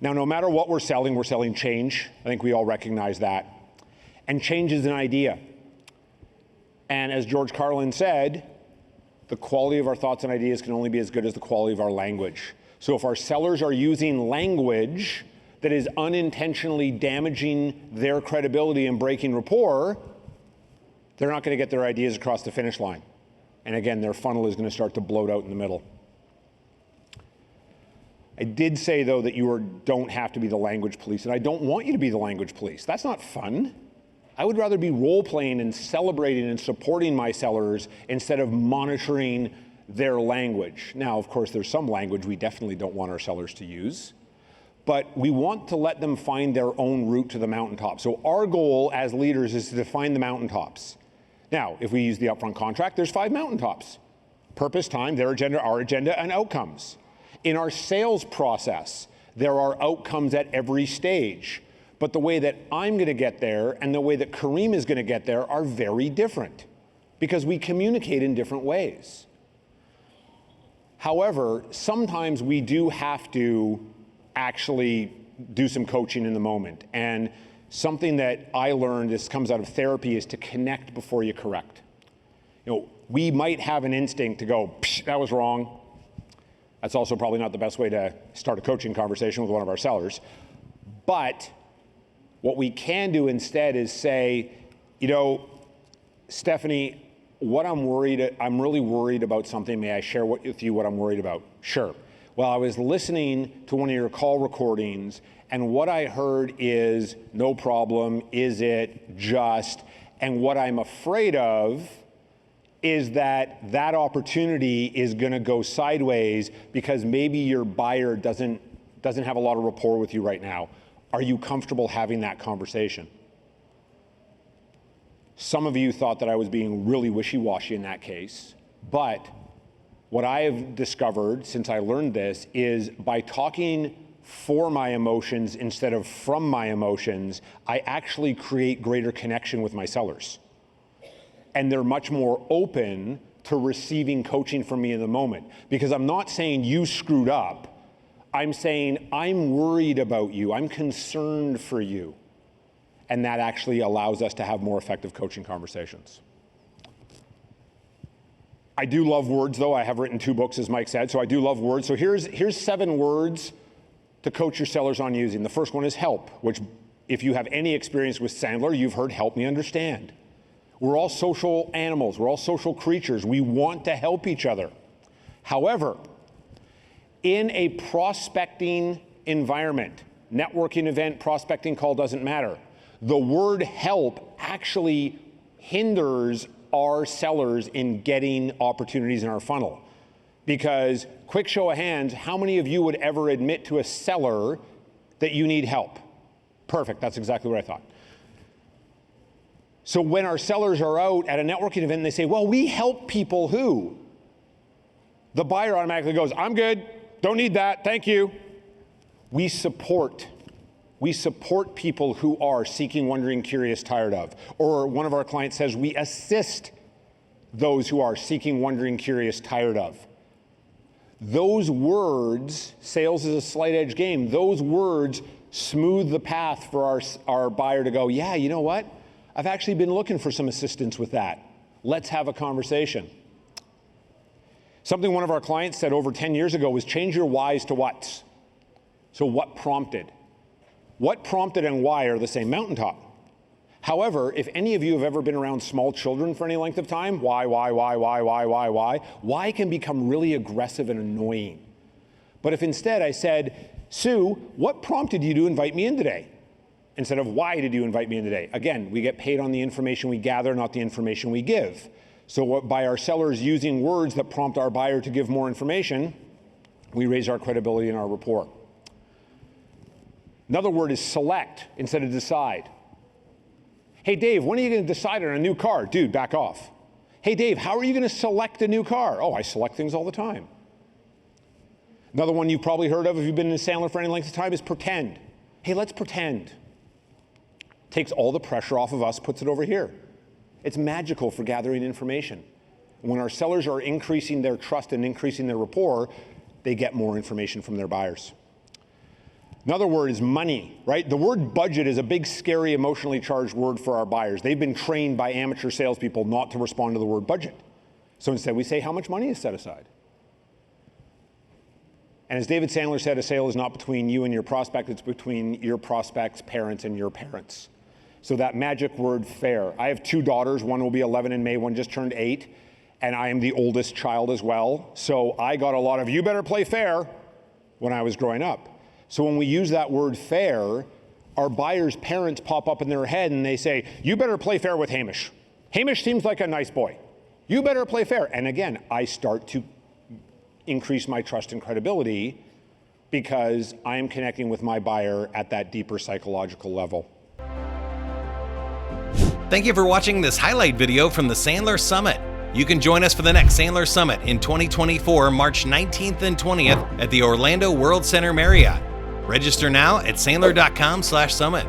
Now, no matter what we're selling change. I think we all recognize that. And change is an idea. And as George Carlin said, the quality of our thoughts and ideas can only be as good as the quality of our language. So if our sellers are using language that is unintentionally damaging their credibility and breaking rapport, they're not going to get their ideas across the finish line. And again, their funnel is going to start to bloat out in the middle. I did say, though, that you don't have to be the language police, and I don't want you to be the language police. That's not fun. I would rather be role-playing and celebrating and supporting my sellers instead of monitoring their language. Now, of course, there's some language we definitely don't want our sellers to use, but we want to let them find their own route to the mountaintop. So our goal as leaders is to define the mountaintops. Now, if we use the upfront contract, there's 5 mountaintops: purpose, time, their agenda, our agenda, and outcomes. In our sales process, there are outcomes at every stage. But the way that I'm going to get there and the way that Kareem is going to get there are very different because we communicate in different ways. However, sometimes we do have to actually do some coaching in the moment. And something that I learned, this comes out of therapy, is to connect before you correct. We might have an instinct to go, that was wrong. That's also probably not the best way to start a coaching conversation with one of our sellers. But what we can do instead is say, Stephanie, I'm really worried about something. May I share with you what I'm worried about? Sure. Well, I was listening to one of your call recordings, and what I heard is no problem, is it just, and what I'm afraid of is that opportunity is going to go sideways because maybe your buyer doesn't have a lot of rapport with you right now. Are you comfortable having that conversation? Some of you thought that I was being really wishy-washy in that case, but what I have discovered since I learned this is by talking for my emotions instead of from my emotions, I actually create greater connection with my sellers. And they're much more open to receiving coaching from me in the moment. Because I'm not saying you screwed up. I'm saying I'm worried about you. I'm concerned for you. And that actually allows us to have more effective coaching conversations. I do love words, though. I have written 2 books, as Mike said, so I do love words. So here's 7 words to coach your sellers on using. The first one is help, which if you have any experience with Sandler, you've heard help me understand. We're all social animals. We're all social creatures. We want to help each other. However, in a prospecting environment, networking event, prospecting call, doesn't matter. The word help actually hinders our sellers in getting opportunities in our funnel. Because, quick show of hands, how many of you would ever admit to a seller that you need help? Perfect, that's exactly what I thought. So when our sellers are out at a networking event and they say, well, we help people who? The buyer automatically goes, I'm good, don't need that, thank you. We support people who are seeking, wondering, curious, tired of. Or one of our clients says, we assist those who are seeking, wondering, curious, tired of. Those words, sales is a slight edge game, those words smooth the path for our buyer to go, yeah, you know what? I've actually been looking for some assistance with that. Let's have a conversation. Something one of our clients said over 10 years ago was change your whys to whats. So what prompted? What prompted and why are the same mountaintop. However, if any of you have ever been around small children for any length of time, why can become really aggressive and annoying. But if instead I said, Sue, what prompted you to invite me in today? Instead of why did you invite me in today? Again, we get paid on the information we gather, not the information we give. So by our sellers using words that prompt our buyer to give more information, we raise our credibility and our rapport. Another word is select instead of decide. Hey, Dave, when are you going to decide on a new car? Dude, back off. Hey, Dave, how are you going to select a new car? Oh, I select things all the time. Another one you've probably heard of if you've been in Sandler for any length of time is pretend. Hey, let's pretend. Takes all the pressure off of us, puts it over here. It's magical for gathering information. When our sellers are increasing their trust and increasing their rapport, they get more information from their buyers. Another word is money, right? The word budget is a big, scary, emotionally charged word for our buyers. They've been trained by amateur salespeople not to respond to the word budget. So instead we say, how much money is set aside? And as David Sandler said, a sale is not between you and your prospect, it's between your prospect's parents and your parents. So that magic word, fair. I have 2 daughters, one will be 11 in May, one just turned 8, and I am the oldest child as well. So I got a lot of, you better play fair, when I was growing up. So when we use that word fair, our buyers' parents pop up in their head and they say, you better play fair with Hamish. Hamish seems like a nice boy. You better play fair. And again, I start to increase my trust and credibility because I am connecting with my buyer at that deeper psychological level. Thank you for watching this highlight video from the Sandler Summit. You can join us for the next Sandler Summit in 2024, March 19th and 20th at the Orlando World Center Marriott. Register now at sandler.com/summit.